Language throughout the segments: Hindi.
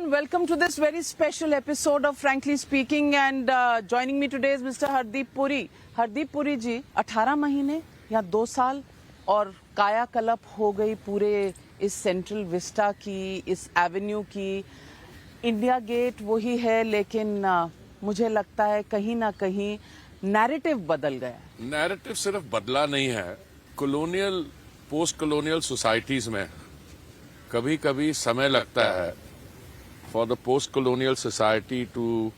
everyone, welcome to this very special episode of Frankly Speaking and joining me today is Mr. Hardeep Puri. Hardeep Puri जी 18 महीने या 2 साल और कायाकल्प हो गई पूरे इस सेंट्रल विस्टा की, इस एवेन्यू की। इंडिया गेट वही है लेकिन मुझे लगता है कहीं ना कहीं नैरेटिव बदल गया। नैरेटिव सिर्फ बदला नहीं है, कॉलोनियल पोस्ट कॉलोनियल सोसाइटीज में कभी कभी समय लगता है for the post colonial society to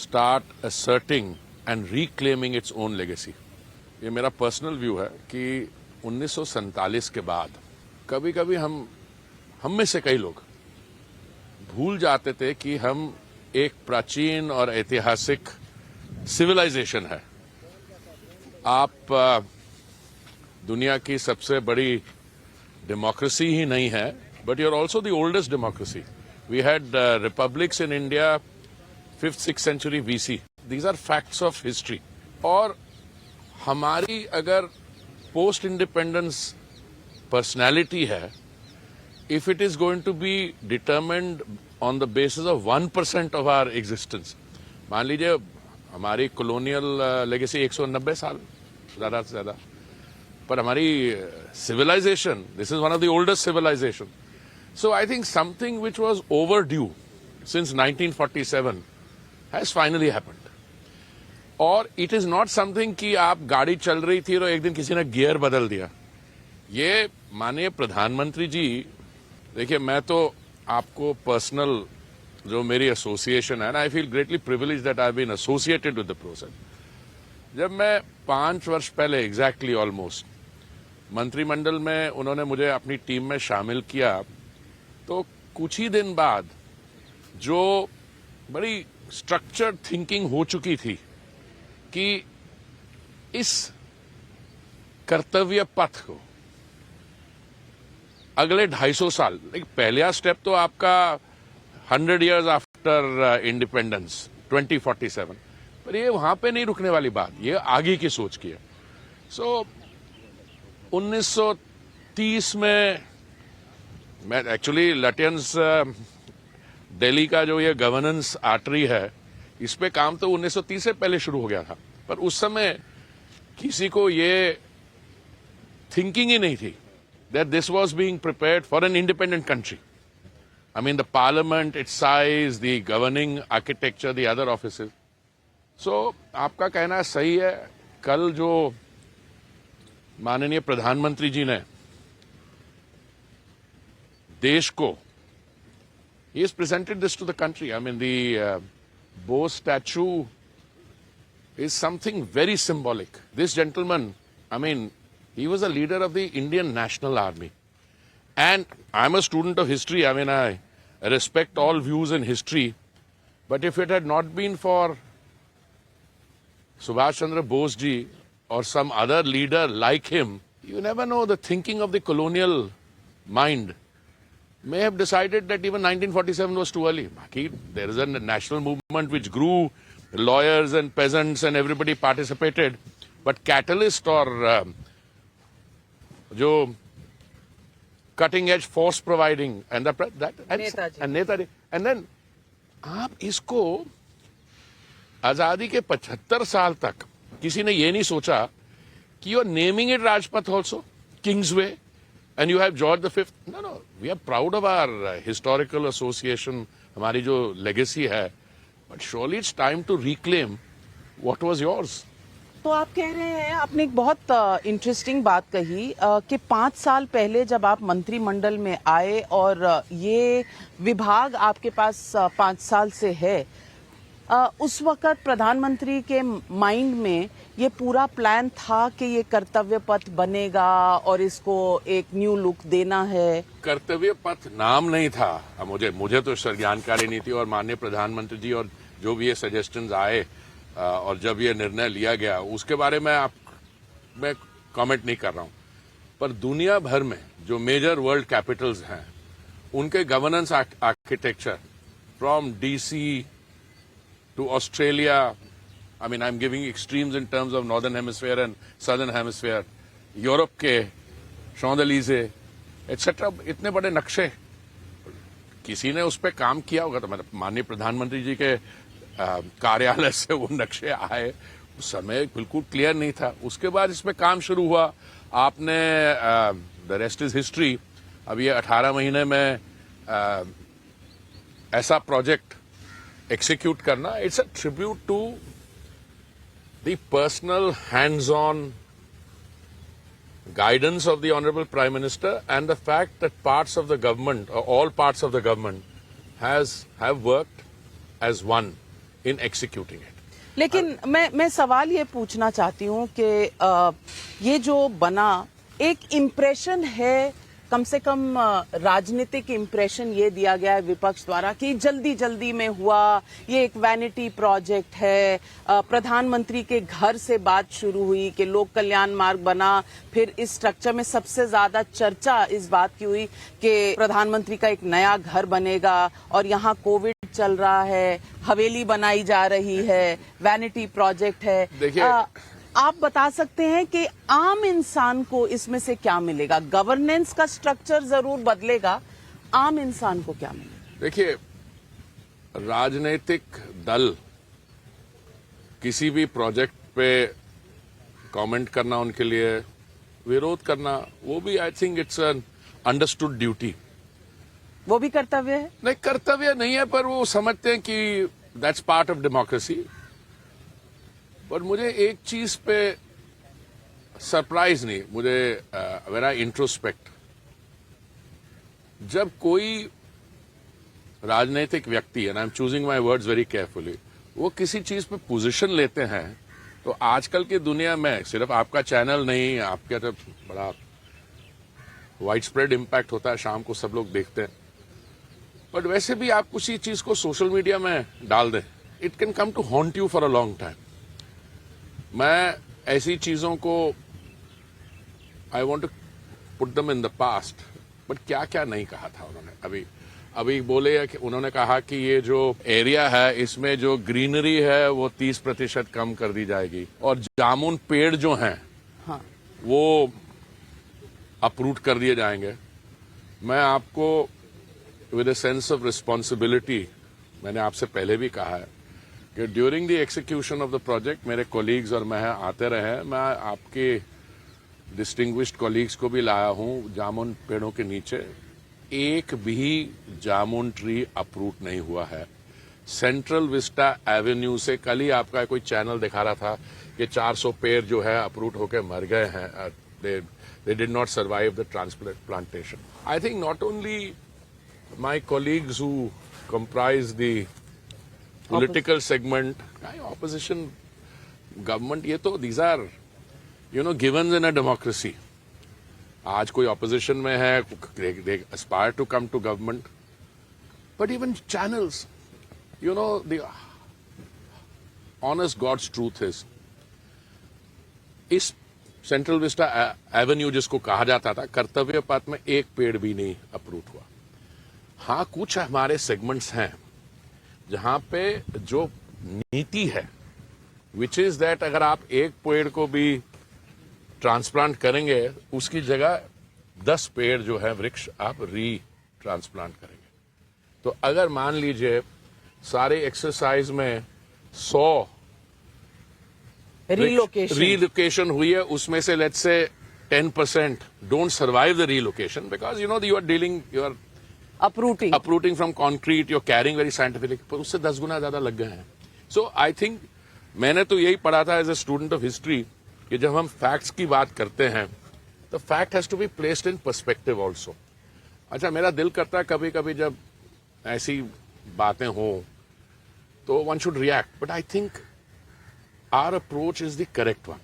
start asserting and reclaiming its own legacy. ये मेरा पर्सनल व्यू है कि 1947 के बाद कभी कभी हम में से कई लोग भूल जाते थे कि हम एक प्राचीन और ऐतिहासिक सिविलाइजेशन है। आप दुनिया की सबसे बड़ी डेमोक्रेसी ही नहीं है, but you're also the oldest democracy. We had republics in India 5th, 6th century BC. These are facts of history. और हमारी अगर post independence personality है, if it is going to be determined on the basis of 1% of our existence, मान लीजिए हमारी colonial legacy 190 साल ज़्यादा से ज़्यादा, पर हमारी civilization, this is one of the oldest civilization. So I think something which was overdue since 1947 has finally happened. और it is not something कि आप गाड़ी चल रही थी और एक दिन किसी ने गियर बदल दिया। ये माननीय प्रधानमंत्री जी, देखिए मैं तो आपको पर्सनल जो मेरी एसोसिएशन है ना, I feel greatly privilege that I have been associated with the process. जब मैं 5 वर्ष पहले एग्जैक्टली ऑलमोस्ट मंत्रिमंडल में उन्होंने मुझे अपनी टीम में शामिल किया, तो कुछ ही दिन बाद जो बड़ी स्ट्रक्चर्ड थिंकिंग हो चुकी थी कि इस कर्तव्य पथ को अगले 250 साल, पहला स्टेप तो आपका 100 years आफ्टर इंडिपेंडेंस 2047, पर ये वहां पे नहीं रुकने वाली बात, ये आगे की सोच की है। सो 1930 में मैं एक्चुअली लटियंस दिल्ली का जो ये गवर्नेंस आर्टरी है, इस पे काम तो 1930 से पहले शुरू हो गया था, पर उस समय किसी को ये थिंकिंग ही नहीं थी that this was being prepared for an independent country. I mean, the parliament, its size, the governing architecture, the other offices. So, आपका कहना सही है। कल जो माननीय प्रधानमंत्री जी ने देश को, he has presented this to the country. I mean, the Bose statue is something very symbolic. This gentleman, I mean, he was a leader of the Indian National Army. And I'm a student of history. I mean, I respect all views in history. But if it had not been for Subhash Chandra Bose ji or some other leader like him, you never know, the thinking of the colonial mind may have decided that even 1947 was too early. There is a national movement which grew, lawyers and peasants and everybody participated. But catalyst or जो cutting edge force providing and Netaji. And then आप इसको आजादी के 75 साल तक किसी ने ये नहीं सोचा कि you're naming it Rajpath also, Kingsway, and you have George V. No, we are proud of our historical association, हमारी जो legacy है, but surely it's time to reclaim what was yours. तो आप कह रहे हैं, आपने एक बहुत इंटरेस्टिंग बात कही कि 5 साल पहले जब आप मंत्रिमंडल में आए और ये विभाग आपके पास 5 साल से है, उस वक्त प्रधानमंत्री के माइंड में ये पूरा प्लान था कि ये कर्तव्य पथ बनेगा और इसको एक न्यू लुक देना है। कर्तव्य पथ नाम नहीं था, मुझे तो इसकी जानकारी नहीं थी, और माननीय प्रधानमंत्री जी और जो भी ये सजेशंस आए और जब ये निर्णय लिया गया उसके बारे में मैं कमेंट नहीं कर रहा हूं, पर दुनिया भर में जो मेजर वर्ल्ड कैपिटल्स हैं उनके governance architecture from DC to Australia, I mean I am giving extremes in terms of northern hemisphere and southern hemisphere, Europe के शॉन्जलीजे एटसेट्रा, इतने बड़े नक्शे किसी ने उस पर काम किया होगा, तो मतलब माननीय प्रधानमंत्री जी के कार्यालय से वो नक्शे आए, उस समय बिल्कुल क्लियर नहीं था। उसके बाद इस पे काम शुरू हुआ, आपने द रेस्ट इज हिस्ट्री। अब ये 18 महीने में ऐसा प्रोजेक्ट एक्सिक्यूट करना, it's a tribute to the personal hands on guidance of the Honorable Prime Minister and the fact that parts of the government, or all parts of the government, have worked as one in executing it. लेकिन मैं सवाल ये पूछना चाहती हूँ कि ये जो बना एक इम्प्रेशन है, कम से कम राजनीतिक इम्प्रेशन ये दिया गया है विपक्ष द्वारा कि जल्दी जल्दी में हुआ, ये एक वैनिटी प्रोजेक्ट है। प्रधानमंत्री के घर से बात शुरू हुई कि लोक कल्याण मार्ग बना, फिर इस स्ट्रक्चर में सबसे ज्यादा चर्चा इस बात की हुई कि प्रधानमंत्री का एक नया घर बनेगा और यहाँ कोविड चल रहा है, हवेली बनाई जा रही है, वैनिटी प्रोजेक्ट है। देखिए, आप बता सकते हैं कि आम इंसान को इसमें से क्या मिलेगा? गवर्नेंस का स्ट्रक्चर जरूर बदलेगा, आम इंसान को क्या मिलेगा? देखिए, राजनीतिक दल किसी भी प्रोजेक्ट पे कमेंट करना, उनके लिए विरोध करना, वो भी I think it's an understood duty. वो भी कर्तव्य है? नहीं, कर्तव्य नहीं है, पर वो समझते हैं कि दैट्स पार्ट ऑफ डेमोक्रेसी। पर मुझे एक चीज पे सरप्राइज नहीं, मुझे वेरा इंट्रोस्पेक्ट, जब कोई राजनीतिक व्यक्ति, and I am choosing my words very carefully, वो किसी चीज पे पोजीशन लेते हैं, तो आजकल की दुनिया में सिर्फ आपका चैनल नहीं, आपका तो बड़ा वाइड स्प्रेड इम्पैक्ट होता है, शाम को सब लोग देखते हैं। बट वैसे भी आप किसी चीज को सोशल मीडिया में डाल दें, it can come to haunt you for a long time. मैं ऐसी चीजों को, आई वॉन्ट टू पुट दम इन द पास्ट, बट क्या क्या नहीं कहा था उन्होंने। अभी बोले कि उन्होंने कहा कि ये जो एरिया है, इसमें जो ग्रीनरी है वो 30% कम कर दी जाएगी, और जामुन पेड़ जो हैं, हाँ, वो अप्रूव कर दिए जाएंगे। मैं आपको with a sense of responsibility, मैंने आपसे पहले भी कहा है कि during the execution of the project मेरे कोलीग्स और मैं आते रहे, मैं आपके डिस्टिंग्विश्ड कोलीग्स को भी लाया हूं। जामुन पेड़ों के नीचे एक भी जामुन ट्री अप्रूव नहीं हुआ है। सेंट्रल विस्टा एवेन्यू से, कल ही आपका कोई चैनल दिखा रहा था कि 400 पेड़ जो है अप्रूव होकर मर गए हैं, they did not survive the transplantation. I think not only my colleagues who comprise the political segment, opposition, government, ये तो these are, givens in a democracy. आज कोई opposition में है, they aspire to come to government, but even channels, the honest God's truth is, इस सेंट्रल विस्टा एवेन्यू जिसको कहा जाता था, कर्तव्य पथ में एक पेड़ भी नहीं अप्रूव हुआ। हाँ, कुछ हमारे सेगमेंट्स हैं जहां पे जो नीति है, विच इज दैट अगर आप एक पेड़ को भी ट्रांसप्लांट करेंगे, उसकी जगह 10 पेड़ जो है वृक्ष आप ट्रांसप्लांट करेंगे। तो अगर मान लीजिए सारे एक्सरसाइज में 100 रिलोकेशन हुई है, उसमें से let's say 10% don't survive the relocation because you are uprooting from concrete, you're carrying very scientific, पर उससे 10 गुना ज्यादा लग गए हैं। So I think मैंने तो यही पढ़ा था as a student of history कि जब हम फैक्ट्स की बात करते हैं तो fact has to be placed in perspective also. अच्छा, मेरा दिल करता है कभी कभी जब ऐसी बातें हो तो one should react, but I think our approach is the correct one.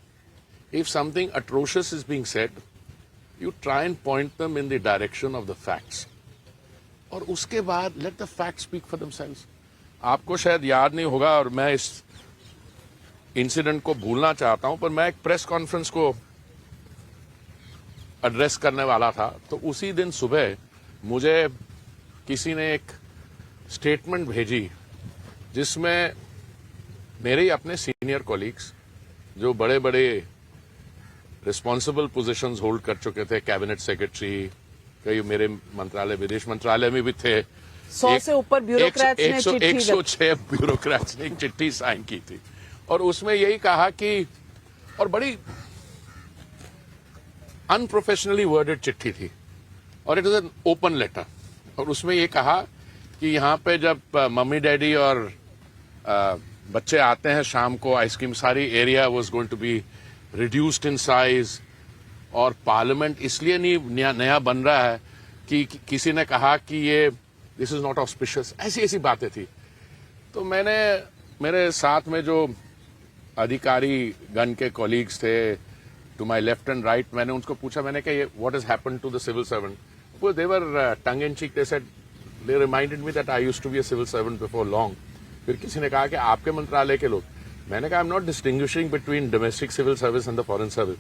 If something atrocious is being said, you try and point them in the direction of the facts, और उसके बाद let the fact speak for themselves. आपको शायद याद नहीं होगा, और मैं इस इंसिडेंट को भूलना चाहता हूं, पर मैं एक प्रेस कॉन्फ्रेंस को एड्रेस करने वाला था, तो उसी दिन सुबह मुझे किसी ने एक स्टेटमेंट भेजी जिसमें मेरे ही अपने सीनियर कॉलीग्स जो बड़े बड़े रिस्पॉन्सिबल पोजीशंस होल्ड कर चुके थे, कैबिनेट सेक्रेटरी, कई मेरे मंत्रालय, विदेश मंत्रालय में भी थे, 100 से ऊपर ब्यूरोक्रेट्स ने चिट्ठी 106 ब्यूरोक्रेट्स ने एक चिट्ठी साइन की थी और उसमें यही कहा कि, और बड़ी अनप्रोफेशनली वर्डेड चिट्ठी थी और it is an open letter, और उसमें ये कहा कि यहाँ पे जब मम्मी डैडी और बच्चे आते हैं शाम को, आइसक्रीम सारी area was going to be reduced in size, और पार्लियामेंट इसलिए नहीं नया बन रहा है कि किसी ने कहा कि ये दिस इज नॉट ऑस्पिशियस, ऐसी ऐसी बातें थी। तो मैंने, मेरे साथ में जो अधिकारी गण के कॉलीग्स थे to my left and right, मैंने उनको पूछा, मैंने कहा ये what has happened to the civil servant, they were tongue in cheek, they said, they reminded me that I used to be a civil servant before long. फिर किसी ने कहा कि आपके मंत्रालय के लोग, मैंने कहा I am not distinguishing between domestic civil service and the foreign service,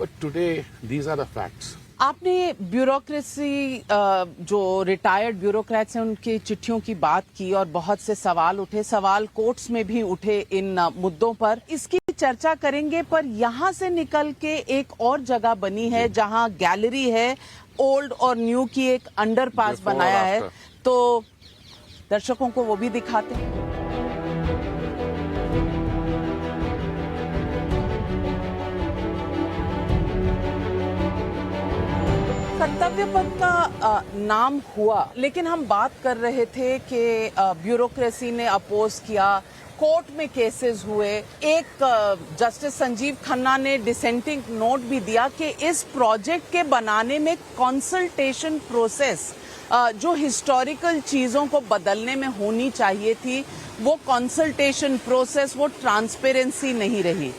but today these are the facts. आपने ब्यूरोक्रेसी, जो रिटायर्ड ब्यूरोक्रेट्स हैं उनकी चिट्ठियों की बात की और बहुत से सवाल उठे, सवाल कोर्ट्स में भी उठे इन मुद्दों पर, इसकी चर्चा करेंगे। पर यहाँ से निकल के एक और जगह बनी है जहाँ गैलरी है, ओल्ड और न्यू की एक अंडरपास बनाया है, तो दर्शकों को वो भी दिखाते हैं। कर्तव्य पथ का नाम हुआ, लेकिन हम बात कर रहे थे कि ब्यूरोक्रेसी ने अपोज किया, कोर्ट में केसेस हुए। एक जस्टिस संजीव खन्ना ने डिसेंटिंग नोट भी दिया कि इस प्रोजेक्ट के बनाने में कंसल्टेशन प्रोसेस, जो हिस्टोरिकल चीजों को बदलने में होनी चाहिए थी, वो कंसल्टेशन प्रोसेस, वो ट्रांसपेरेंसी नहीं रही।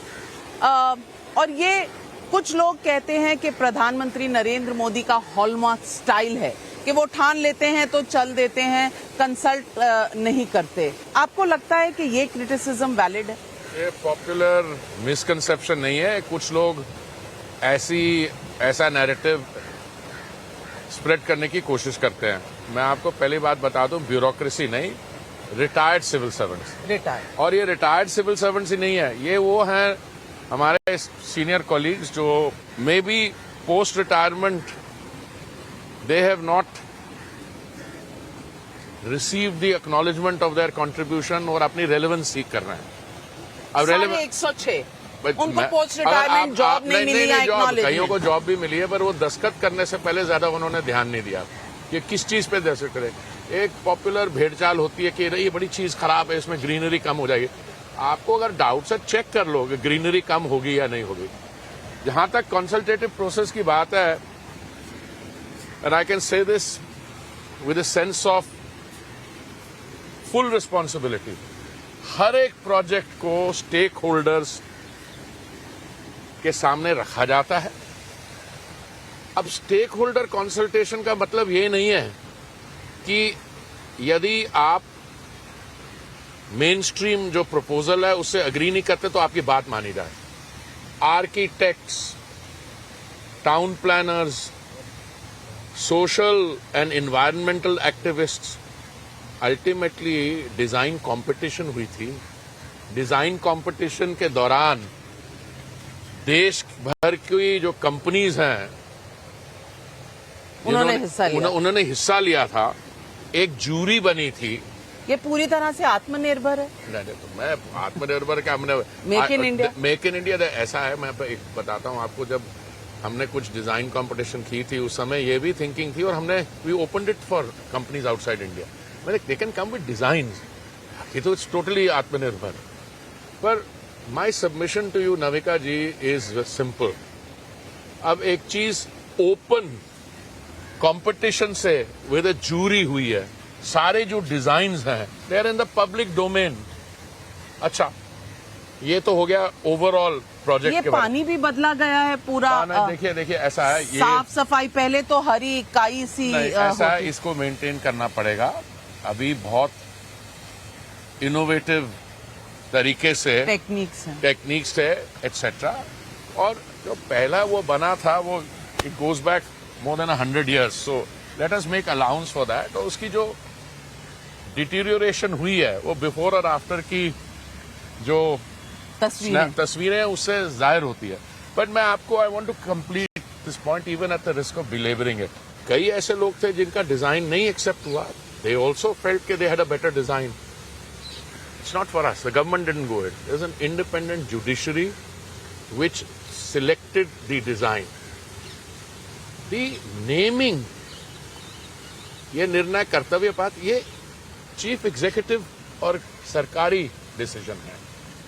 और ये कुछ लोग कहते हैं कि प्रधानमंत्री नरेंद्र मोदी का हॉलमार्क स्टाइल है कि वो ठान लेते हैं तो चल देते हैं, कंसल्ट नहीं करते। आपको लगता है कि ये क्रिटिसिज्म वैलिड है? ये पॉपुलर मिसकंसेप्शन नहीं है, कुछ लोग ऐसा नैरेटिव स्प्रेड करने की कोशिश करते हैं। मैं आपको पहली बात बता दूं, ब्यूरोक्रेसी नहीं, रिटायर्ड सिविल सर्वेंट्स। रिटायर्ड, और ये रिटायर्ड सिविल सर्वेंट्स ही नहीं है, ये वो हैं हमारे सीनियर कॉलीग्स जो may be post retirement they have not received the acknowledgement of their contribution और अपनी रेलेवेंस सीख कर रहे हैं। अब सारे 106 उनको पोस्ट रिटायरमेंट जॉब नहीं मिली है, कईयों को जॉब भी मिली है, पर वो दस्तखत करने से पहले ज्यादा उन्होंने ध्यान नहीं दिया कि किस चीज पे दस्तखत करें। एक पॉपुलर भेड़चाल होती है कि ये बड़ी चीज खराब है, इसमें ग्रीनरी कम हो जाएगी। आपको अगर डाउट से चेक कर लो कि ग्रीनरी कम होगी या नहीं होगी। जहां तक कंसल्टेटिव प्रोसेस की बात है, and I can say this with a sense of full responsibility, हर एक प्रोजेक्ट को स्टेक होल्डर्स के सामने रखा जाता है। अब स्टेक होल्डर कंसल्टेशन का मतलब ये नहीं है कि यदि आप मेन स्ट्रीम जो प्रपोजल है उससे अग्री नहीं करते तो आपकी बात मानी जाए। Architects, town planners, social and environmental activists, ultimately design competition हुई थी। डिजाइन कंपटीशन के दौरान देश भर की जो कंपनीज हैं उन्होंने हिस्सा लिया था, एक जूरी बनी थी। ये पूरी तरह से आत्मनिर्भर है? नहीं, तो मैं आत्मनिर्भर क्या, हमने मेक इन इंडिया ऐसा है। मैं एक बताता हूँ आपको, जब हमने कुछ डिजाइन कंपटीशन की थी उस समय ये भी थिंकिंग थी, और हमने we opened it for companies outside India. मैंने they can come with designs, ये तो इट्स टोटली आत्मनिर्भर। पर my submission to you Navika ji is simple. अब एक चीज ओपन कंपटीशन से विद अ जूरी हुई है, सारे जो डिजाइन्स हैं they are in the public domain. अच्छा, ये तो हो गया ओवरऑल प्रोजेक्ट ये के पानी भी बदला गया है पूरा। देखिए ऐसा है, ये साफ सफाई पहले तो हरी काई सी ऐसा है, इसको मेंटेन करना पड़ेगा। अभी बहुत इनोवेटिव तरीके से टेक्निक्स है एटसेट्रा। और जो पहला वो बना था वो it goes back more than 100 years, so let us make allowance for that. और उसकी जो डिटीरियोरेशन हुई है वो बिफोर और आफ्टर की जो तस्वीरें हैं उससे जाहिर होती है। बट मैं आपको I want to complete this point even at the risk of belabouring it. कई ऐसे लोग थे जिनका डिजाइन नहीं एक्सेप्ट हुआ, they also felt that they had a better design. It's not for us. The government didn't go it. There's an independent judiciary which selected the design. The naming, ये निर्णय कर्तव्यपात, ये चीफ एग्जीक्यूटिव और सरकारी डिसीजन है.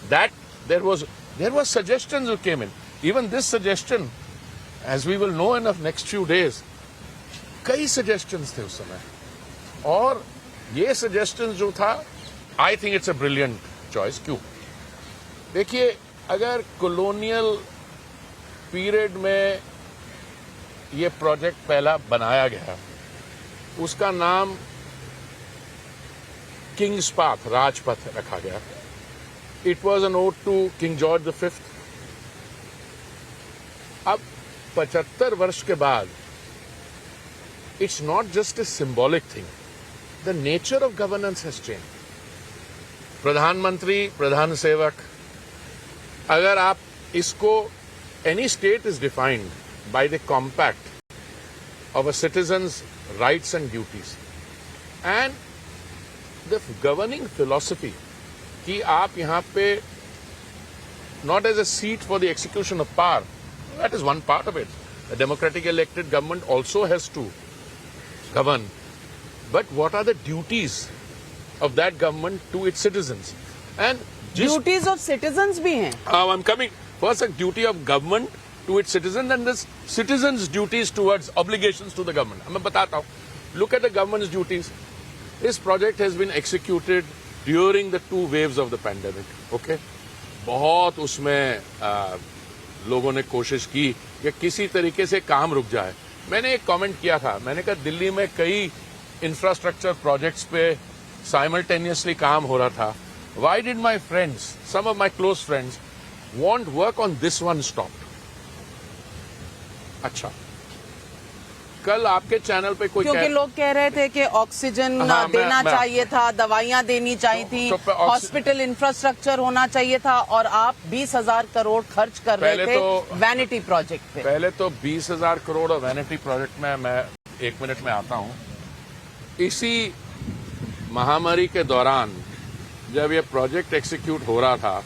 That there was suggestions who came in. Even this suggestion, as we will know in the next few days, कई suggestions थे उस समय. और ये suggestions जो था, I think it's a brilliant choice. क्यों? देखिए, अगर colonial period में ये प्रोजेक्ट पहला बनाया गया, उसका नाम किंग्स पाथ, राजपथ रखा गया. It was an ode to King George V. अब 75 वर्ष के बाद, it's not just a symbolic thing. The nature of governance has change. प्रधानमंत्री, प्रधान सेवक, अगर आप इसको, any state is defined by the compact of a citizen's rights and duties, and the governing philosophy कि आप यहाँ पे not as a seat for the execution of power, that is one part of it. A democratic elected government also has to govern, but what are the duties of that government to its citizens? And duties of citizens भी हैं. I'm coming. First, a duty of government to its citizens, and this citizens' duties towards obligations to the government. मैं बताता हूँ. Look at the government's duties. This project has been executed during the 2 waves of the pandemic. Okay? बहुत उसमें लोगों ने कोशिश की कि किसी तरीके से काम रुक जाए. मैंने एक कमेंट किया था. मैंने कहा दिल्ली में कई इंफ्रास्ट्रक्चर प्रोजेक्ट्स पे साइमल्टेनियसली काम हो रहा था. Why did my friends, some of my close friends, want work on this one stopped? अच्छा, कल आपके चैनल पे कोई क्योंकि लोग कह रहे थे कि ऑक्सीजन देना चाहिए था, दवाइयां देनी चाहिए थी, हॉस्पिटल इंफ्रास्ट्रक्चर होना चाहिए था, और आप 20,000 करोड़ खर्च कर रहे थे वैनिटी प्रोजेक्ट पे. पहले तो 20,000 करोड़ और वैनिटी प्रोजेक्ट में मैं 1 मिनट में आता हूं. इसी महामारी के दौरान जब ये प्रोजेक्ट एक्सिक्यूट हो रहा था,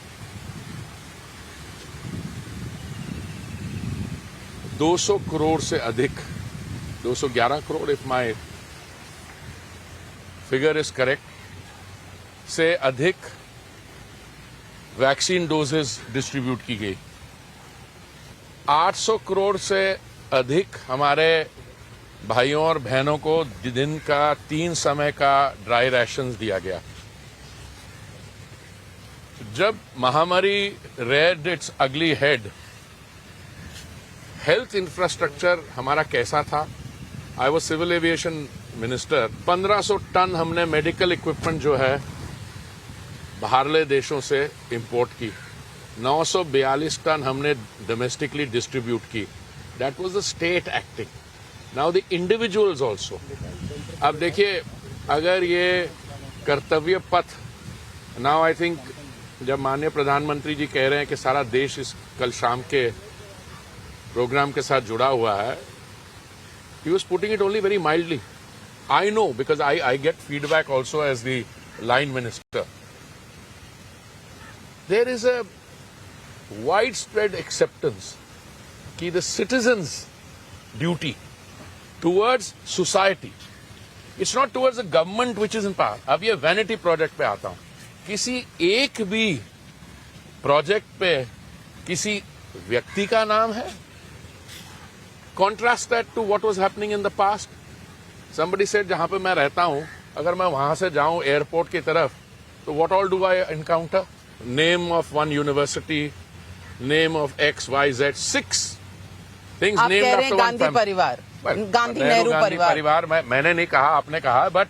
200 करोड़ से अधिक, 211 crore if my figure is correct, से अधिक वैक्सीन डोजेस डिस्ट्रीब्यूट की गई. 800 करोड़ से अधिक हमारे भाइयों और बहनों को दिन का 3 समय का ड्राई राशंस दिया गया. जब महामारी reared its ugly head, health infrastructure हमारा कैसा था? I was civil aviation minister. 1500 ton हमने मेडिकल इक्विपमेंट जो है बाहरले देशों से इंपोर्ट की. 942 टन हमने डोमेस्टिकली डिस्ट्रीब्यूट की. That was the state acting. Now the individuals also. अब देखिए, अगर ये कर्तव्य पथ, नाउ आई थिंक जब माननीय प्रधानमंत्री जी कह रहे हैं कि सारा देश इस कल शाम के प्रोग्राम के साथ जुड़ा हुआ है, he was putting it only very mildly. I know because I get feedback also as the line minister. There is a widespread acceptance कि the citizens' duty towards society, it's not towards the government which is in power. अब ये vanity project पे आता हूँ. किसी एक भी प्रोजेक्ट पे किसी व्यक्ति का नाम है? Contrast that to what was happening in the past. Somebody said, जहां पे मैं रहता हूं, अगर मैं वहां से जाऊं एयरपोर्ट की तरफ, तो what all do I encounter? Name of one university, name of X, Y, Z, 6 things आप named कह रहे after हैं one गांधी family. परिवार, गांधी नेहरू परिवार. मैंने नहीं कहा, आपने कहा, बट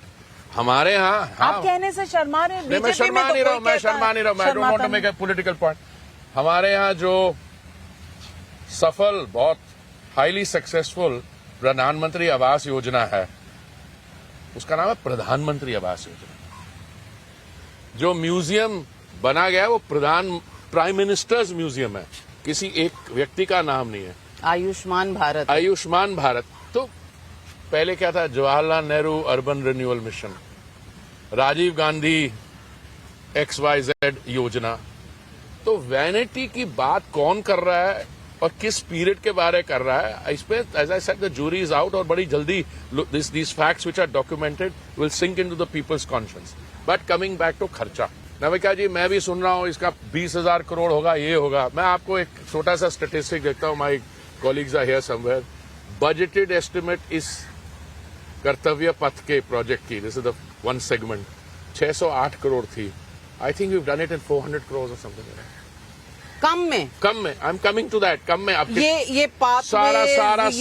हमारे यहाँ. आप कहने से शर्मा रहे हैं. मैं शर्मा नहीं रहा हूं. मैं don't want to make a political point. हमारे यहाँ जो सफल, बहुत हाईली सक्सेसफुल प्रधानमंत्री आवास योजना है, उसका नाम है प्रधानमंत्री आवास योजना. जो म्यूजियम बना गया है वो प्राइम मिनिस्टर्स म्यूजियम है, किसी एक व्यक्ति का नाम नहीं है. आयुष्मान भारत. आयुष्मान भारत. तो पहले क्या था? Jawaharlal Nehru urban renewal mission. Rajiv Gandhi XYZ योजना। तो वैनिटी की बात कौन कर रहा है और किस पीरियड के बारे कर रहा है, इस पे as I said the jury is out, और बड़ी जल्दी these facts which are documented will sink into the people's conscience. But coming back to खर्चा, नविका जी मैं भी सुन रहा हूँ इसका 20,000 करोड़ होगा, ये होगा। मैं आपको एक छोटा सा स्टेटिस्टिक देखता हूँ, my colleagues are here somewhere. Budgeted estimate इस कर्तव्य पथ के प्रोजेक्ट की, this is the one segment, 608 crore थी। I think we done it in 400 crore और समथिंग। कम में I am coming to that, कम में। अब ये पाथवेज,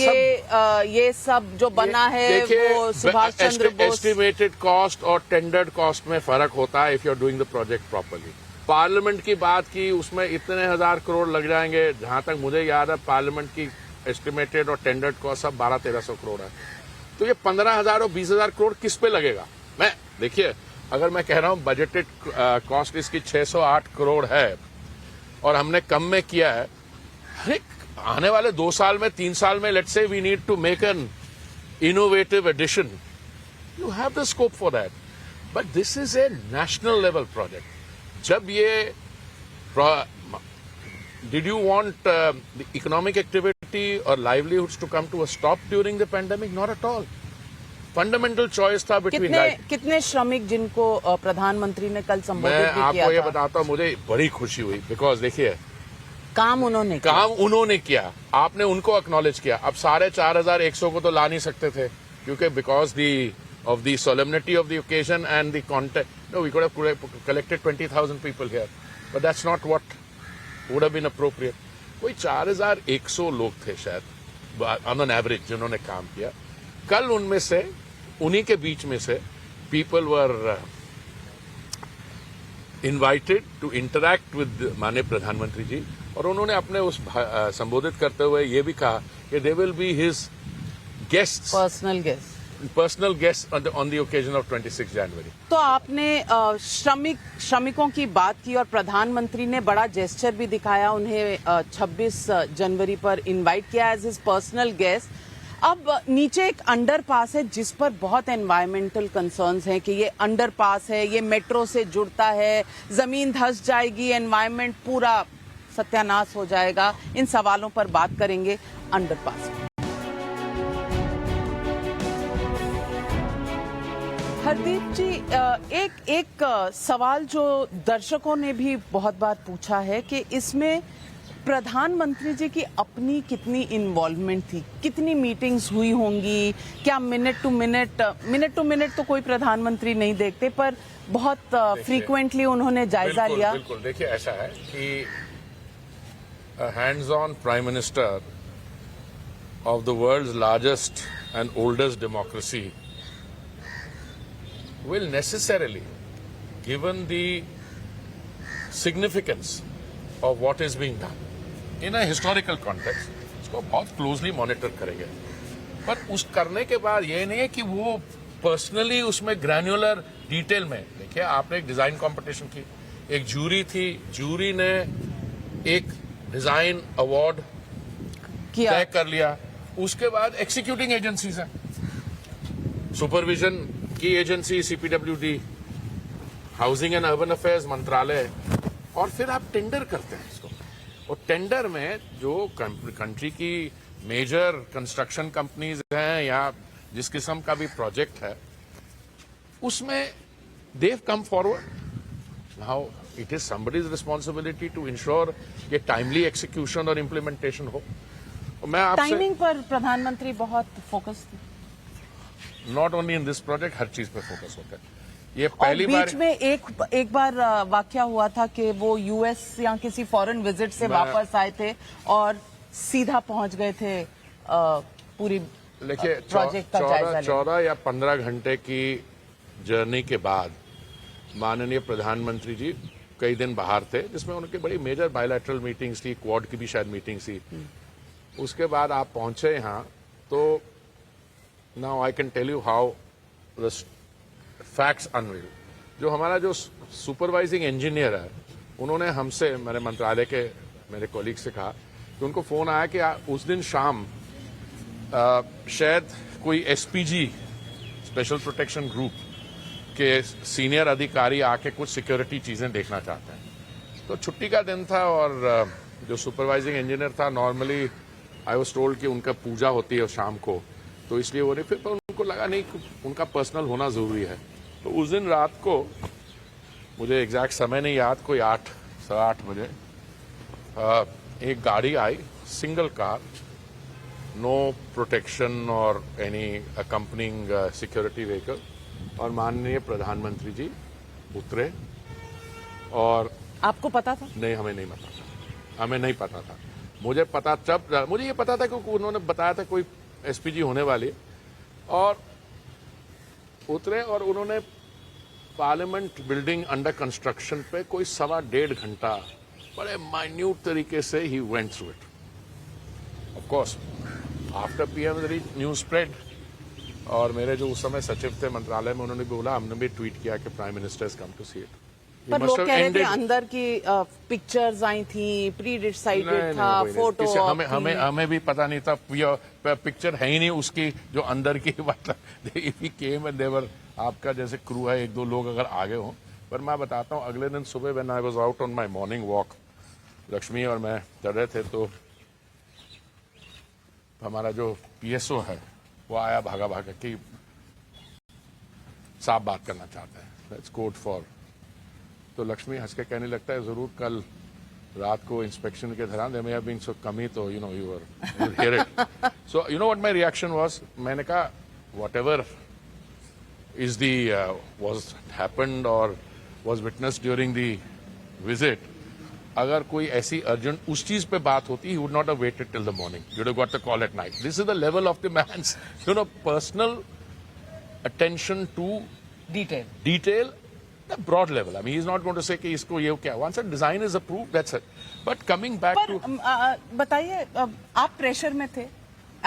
ये सब जो बना है वो सुभाष चंद्र बोस। एस्टिमेटेड कॉस्ट और टेंडर्ड कॉस्ट में फर्क होता है if you are doing the project properly. Parliament की बात की, उसमें इतने हजार करोड़ लग जाएंगे। जहां तक मुझे याद है पार्लियामेंट की एस्टिमेटेड और टेंडर्ड कॉस्ट सब 1200-1300 करोड़ है। तो ये 15,000 और 20,000 करोड़ किस पे लगेगा? मैं देखिए, अगर मैं कह रहा हूं बजटेड कॉस्ट इसकी 608 करोड़ है और हमने कम में किया है, अरे आने वाले 2 साल में 3 साल में let's say we need to make an innovative addition, you have the scope for that. But this is a national level project. जब ये did you want the economic activity और livelihoods to come to a stop during the pandemic? Not at all. Fundamental choice था बिटवीन कितने श्रमिक जिनको प्रधानमंत्री ने कल संबोधित मैं भी किया आपको ये था। बताता हूँ, मुझे बड़ी खुशी हुई बिकॉज देखिए काम उन्होंने किया, आपने उनको एक्नॉलेज किया। अब 4,500 को तो ला नहीं सकते थे क्योंकि because of the solemnity of the occasion and the context, no we could have collected 20,000 people here, but that's not what would have been appropriate. कोई 4,100 लोग थे शायद ऑन एन एवरेज जिन्होंने काम किया। कल उनमें से, उन्हीं के बीच में से people were invited to interact with माननीय प्रधानमंत्री जी, और उन्होंने अपने उस संबोधित करते हुए ये भी कहा कि they will be his guests, personal guest on the occasion of 26 जनवरी। तो आपने श्रमिकों की बात की और प्रधानमंत्री ने बड़ा जेस्चर भी दिखाया, उन्हें 26 जनवरी पर इनवाइट किया एज हिज पर्सनल गेस्ट। अब नीचे एक अंडरपास है जिस पर बहुत एनवायरमेंटल कंसर्न्स हैं कि ये अंडरपास है, ये मेट्रो से जुड़ता है, जमीन धंस जाएगी, एनवायरमेंट पूरा सत्यानाश हो जाएगा। इन सवालों पर बात करेंगे अंडरपास। हरदीप जी, एक सवाल जो दर्शकों ने भी बहुत बार पूछा है कि इसमें प्रधानमंत्री जी की अपनी कितनी इन्वॉल्वमेंट थी, कितनी मीटिंग्स हुई होंगी, क्या मिनट टू मिनट तो कोई प्रधानमंत्री नहीं देखते, पर बहुत फ्रीक्वेंटली उन्होंने जायजा लिया। बिल्कुल, देखिए ऐसा है कि hands on prime minister of the world's largest and oldest democracy will necessarily, given the significance of what is being done in a historical context, इसको बहुत क्लोजली मॉनिटर करेंगे। पर उस करने के बाद ये नहीं है कि वो पर्सनली उसमें ग्रैन्युलर डिटेल में, देखिए आपने एक डिजाइन कंपटीशन की, एक जूरी थी, जूरी ने एक डिजाइन अवार्ड तय कर लिया, उसके बाद एक्सिक्यूटिंग एजेंसीज है, सुपरविजन की agency CPWD, housing and urban affairs मंत्रालय, और फिर आप टेंडर करते हैं इसको। और टेंडर में जो कंट्री की मेजर कंस्ट्रक्शन कंपनीज हैं या जिस किस्म का भी प्रोजेक्ट है, उसमें they've come forward. Now it is somebody's responsibility to ensure कि टाइमली एक्सिक्यूशन और इम्प्लीमेंटेशन हो। मैं आपसे टाइमिंग पर प्रधानमंत्री बहुत फोकस थे, not only in this project, हर चीज पे फोकस होता है। ये पहली बार बीच में एक बार वाकया हुआ था कि वो US या किसी फॉरेन विजिट से वापस आए थे और सीधा पहुंच गए थे पूरी प्रोजेक्ट का जायजा। 14 या 15 घंटे की जर्नी के बाद माननीय प्रधानमंत्री जी कई दिन बाहर थे, जिसमें उनकी बड़ी मेजर बायलैटरल मीटिंग्स थी, क्वाड की भी शायद मीटिंग्स थी। उसके बाद आप पहुंचे यहाँ, तो now I can tell you how the facts unveil. जो हमारा जो सुपरवाइजिंग इंजीनियर है, उन्होंने हमसे, मेरे मंत्रालय के मेरे कॉलीग से कहा कि उनको फोन आया कि उस दिन शाम शायद कोई SPG स्पेशल प्रोटेक्शन ग्रुप के सीनियर अधिकारी आके कुछ सिक्योरिटी चीजें देखना चाहते हैं। तो छुट्टी का दिन था और जो सुपरवाइजिंग इंजीनियर था, नॉर्मली आई वाज टोल्ड कि उनका पूजा होती है शाम को, तो इसलिए वो नहीं, फिर पर उनको लगा नहीं उनका पर्सनल होना जरूरी है। तो उस दिन रात को, मुझे एग्जैक्ट समय नहीं याद, कोई 8-8:30 बजे एक गाड़ी आई, सिंगल कार, नो प्रोटेक्शन और एनी अकम्पनिंग सिक्योरिटी व्हीकल, और माननीय प्रधानमंत्री जी उतरे। और आपको पता था? नहीं, हमें नहीं पता था, हमें नहीं पता था। मुझे ये पता था क्योंकि उन्होंने बताया था कोई एसपीजी होने वाली है, और उतरे और उन्होंने पार्लियामेंट बिल्डिंग अंडर कंस्ट्रक्शन पे कोई 1.25 घंटा बड़े माइन्यूट तरीके से he went through it. Of course after PM news spread, और मेरे जो उस समय सचिव थे मंत्रालय में, उन्होंने बोला, हमने भी ट्वीट किया कि prime minister has come to see it. पर लोग कह रहे थे अंदर की पिक्चर्स आई थी, प्री डिसाइडेड था, फोटो हमें भी पता नहीं था, पिक्चर है ही नहीं उसकी जो अंदर की, मतलब इफ ही केम एंड देवर, आपका जैसे क्रू है 1-2 लोग अगर आगे हों। पर मैं बताता हूँ, अगले दिन सुबह when I was out on my morning walk, Lakshmi और मैं चल रहे थे, तो हमारा जो पीएसओ है वो आया भागा भागा कि साफ बात करना चाहते हैं, लेट्स कोड फॉर। तो लक्ष्मी हंस के कहने लगता है, जरूर कल रात को इंस्पेक्शन के दौरान दे मे हैव बीन सो कमी, तो you hear it. So you know what my reaction was, मैंने कहा whatever is the was happened और was witnessed during the visit, अगर कोई ऐसी अर्जेंट उस चीज पे बात होती, he would not have waited till the morning, you would have got the call at night. This is the level of the man's personal attention to detail, the broad level. I mean, he's not going to say कि इसको ये क्या, once a design is approved, that's it. But coming back to बताइए, आप प्रेशर में थे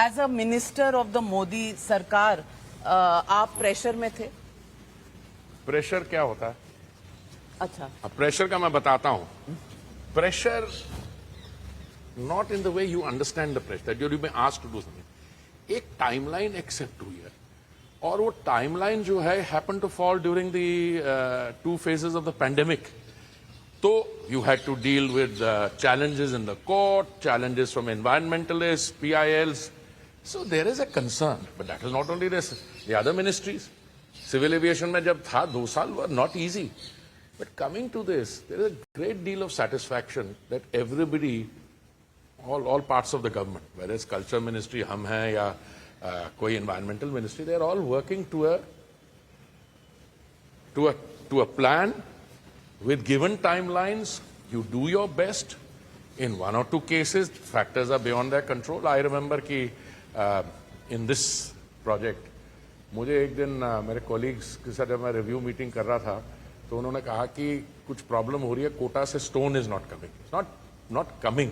as a minister of the Modi सरकार, आप प्रेशर में थे? प्रेशर क्या होता है? अच्छा, अब प्रेशर का मैं बताता हूं। Pressure not in the way you understand the pressure, that you be asked to do something. एक टाइमलाइन एक्सेप्ट हुई है, और वो टाइमलाइन जो है happen to fall during the 2 phases of the pandemic. तो you had to deal with challenges in the court, challenges from environmentalists, PILs. So there is a concern, but that is not only this, the other ministries. Civil aviation में जब था 2 साल were not easy. But coming to this, there is a great deal of satisfaction that everybody, all parts of the government, whether it's culture ministry, हम हैं या कोई environmental ministry, they are all working to a plan with given timelines. You do your best. In 1 or 2 cases, factors are beyond their control. I remember कि in this project, मुझे एक दिन मेरे colleagues के साथ जब मैं review meeting कर रहा था, तो उन्होंने कहा कि कुछ प्रॉब्लम हो रही है, कोटा से stone is not coming. It's not coming.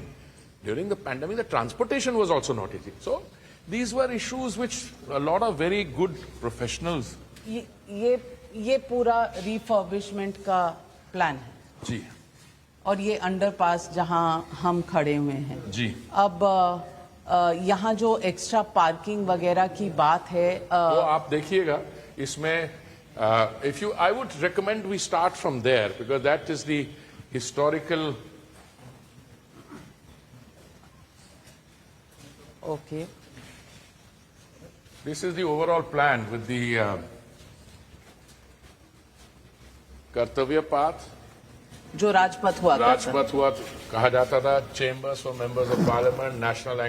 During the pandemic, the transportation was also not easy. So these were issues which a lot of very good professionals. ये पूरा रिफर्बिशमेंट का प्लान है जी, और ये अंडरपास जहां हम खड़े हुए हैं जी। अब यहाँ जो एक्स्ट्रा पार्किंग वगैरह की बात है, वो आप देखिएगा इसमें, if you, I would recommend we start from there because that is the historical. Okay. This is the overall plan with the कर्तव्य पाथ, जो राजपथ हुआ कहा जाता था, chambers for members of parliament, national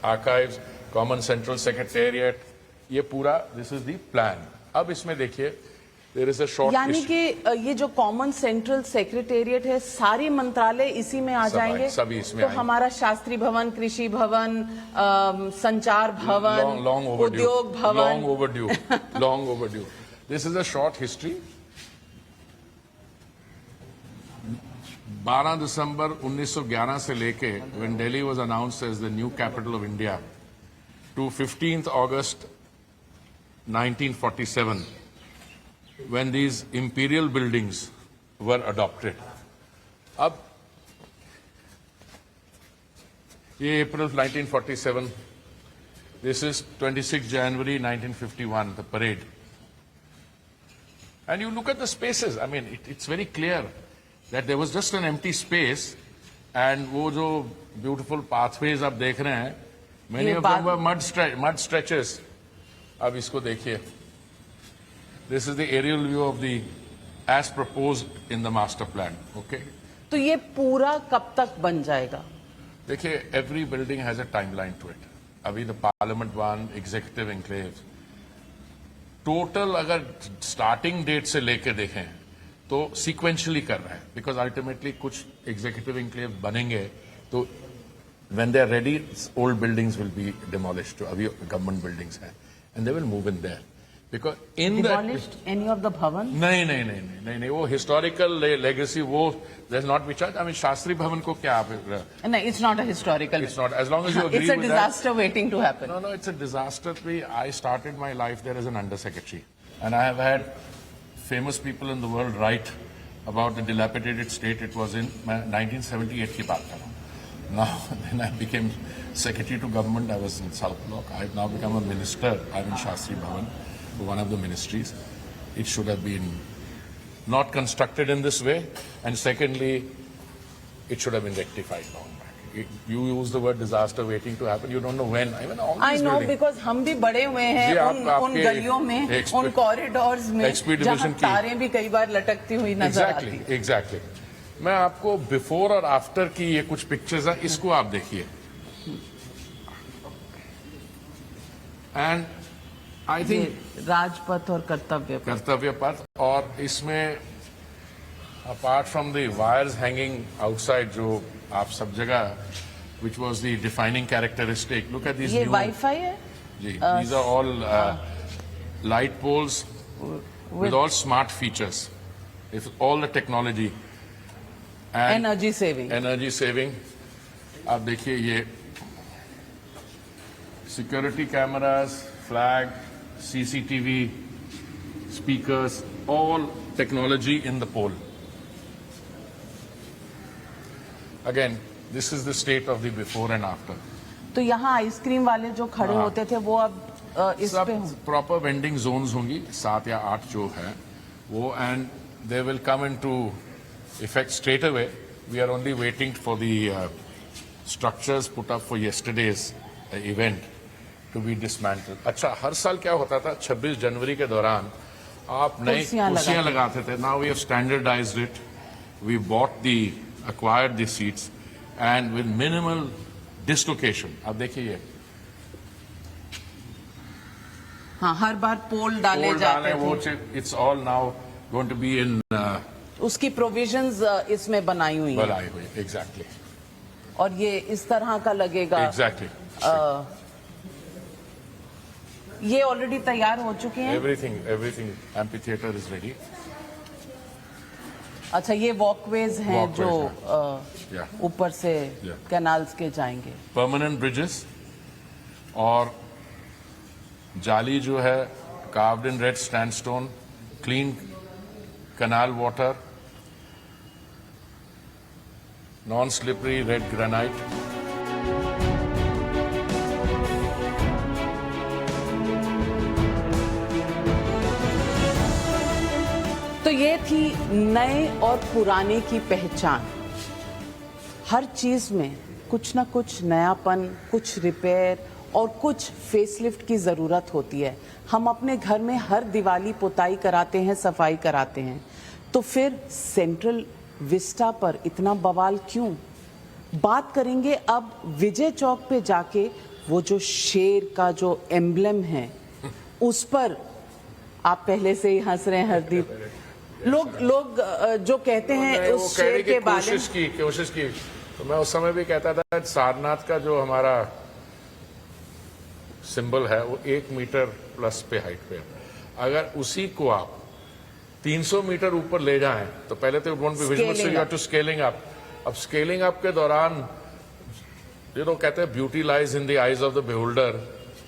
archives, common central secretariat, ये पूरा दिस इज द प्लान। अब इसमें देखिए देयर इज अ शॉर्ट, यानी कि ये जो कॉमन सेंट्रल सेक्रेटेरिएट है, सारे मंत्रालय इसी में आ जाएंगे, सभी इसमें तो हमारा शास्त्री भवन, कृषि भवन, संचार भवन, उद्योग भवन, long overdue. This is a short history. 12 दिसंबर 1911 से लेके when Delhi was announced as the new capital of India to 15th August 1947 when these imperial buildings were adopted. अब ये April 1947, this is 26 January 1951, the parade. And you look at the spaces. I mean, it's very clear that there was just an empty space, and वो जो beautiful pathways आप देख रहे हैं, many of them were mud stretches. अब इसको देखिए. This is the aerial view of the as proposed in the master plan. Okay. तो ये पूरा कब तक बन जाएगा? देखिए, every building has a timeline to it. अभी the Parliament one, executive enclaves. Total अगर स्टार्टिंग डेट से लेके देखें तो सीक्वेंशियली कर रहे हैं, बिकॉज अल्टीमेटली कुछ एग्जीक्यूटिव इंक्लेव बनेंगे तो when they are ready old buildings will be demolished, अभी गवर्नमेंट बिल्डिंग्स हैं and they will move in there because in demolished any of the bhavan? नहीं, वो हिस्टोरिकल लेगेसी, वो there is not be charge. I mean Shastri Bhavan को क्या आप, नहीं, it's not a historical, it's not, as long as you agree it's a disaster waiting to happen. No, it's a disaster. I started my life there as an undersecretary, and I have had famous people in the world write about the dilapidated state it was in. 1978 की बात कर रहा हूँ. Now, then I became secretary to government. I was in South Block. I have now become a minister. I'm in Shastri Bhavan, one of the ministries. It should have been not constructed in this way, and secondly, it should have been rectified long back. You use the word disaster waiting to happen. You don't know when. Even all I these know buildings. because हम भी बड़े हुए हैं जी, उन गलियों में, उन कॉरिडोर्स में, जहाँ तारें भी कई बार लटकती हुई नजर आती हैं. Exactly. मैं आपको बिफोर और आफ्टर की ये कुछ पिक्चर्स हैं, इसको आप देखिए. एंड आई थिंक राजपथ और कर्तव्य पथ, और इसमें apart from the wires hanging outside जो आप सब जगह, which was the defining characteristic. Look at these ये new. वाईफाई है? जी, these are all light poles with all smart features. It's all the technology. And energy saving. Energy saving. आप देखिए ये security cameras, flag, CCTV, speakers, all technology in the pole. Again, this is the state of the before and after. तो यहाँ आइसक्रीम वाले जो खड़े होते थे वो अब इस पे हों? प्रॉपर वेंडिंग जोन्स होंगी, 7 या 8 जो है वो, and they will come into effect straight away. We are only waiting for the structures put up for yesterday's event to be dismantled. अच्छा, हर साल क्या होता था, 26 जनवरी के दौरान आप नई कुर्सियां लगाते थे. Now we have standardised it. We bought the acquired the seats and with minimal dislocation. अब देखिए ये, हाँ, हर बार पोल डाले जाते थे. It's all now going to be in. उसकी प्रोविजंस इसमें बनाई हुई हैं. Exactly. और ये इस तरह का लगेगा. Exactly. ये ऑलरेडी तैयार हो चुके हैं. Everything. Amphitheater is ready. अच्छा, ये वॉकवेज हैं जो ऊपर से कैनाल्स के जाएंगे. परमानेंट ब्रिजेस और जाली जो है carved in red sandstone, clean canal water, non slippery red granite. तो ये थी नए और पुराने की पहचान. हर चीज में कुछ ना कुछ नयापन, कुछ रिपेयर और कुछ फेसलिफ्ट की जरूरत होती है. हम अपने घर में हर दिवाली पुताई कराते हैं, सफाई कराते हैं, तो फिर सेंट्रल विस्टा पर इतना बवाल क्यों? बात करेंगे अब विजय चौक पे जाके वो जो शेर का जो एम्ब्लेम है उस पर. आप पहले से ही हंस रहे हैं हरदीप. लोग जो कहते हैं उस शेर के बारे में कोशिश की तो मैं उस समय भी कहता था सारनाथ का जो हमारा सिंबल है वो 1 मीटर प्लस पे हाइट पे है. अगर उसी को आप 300 मीटर ऊपर ले जाएं तो पहले तो won't be visible, so you have to scaling up. अब स्केलिंग अप के दौरान कहते हैं beauty lies in the eyes of the beholder.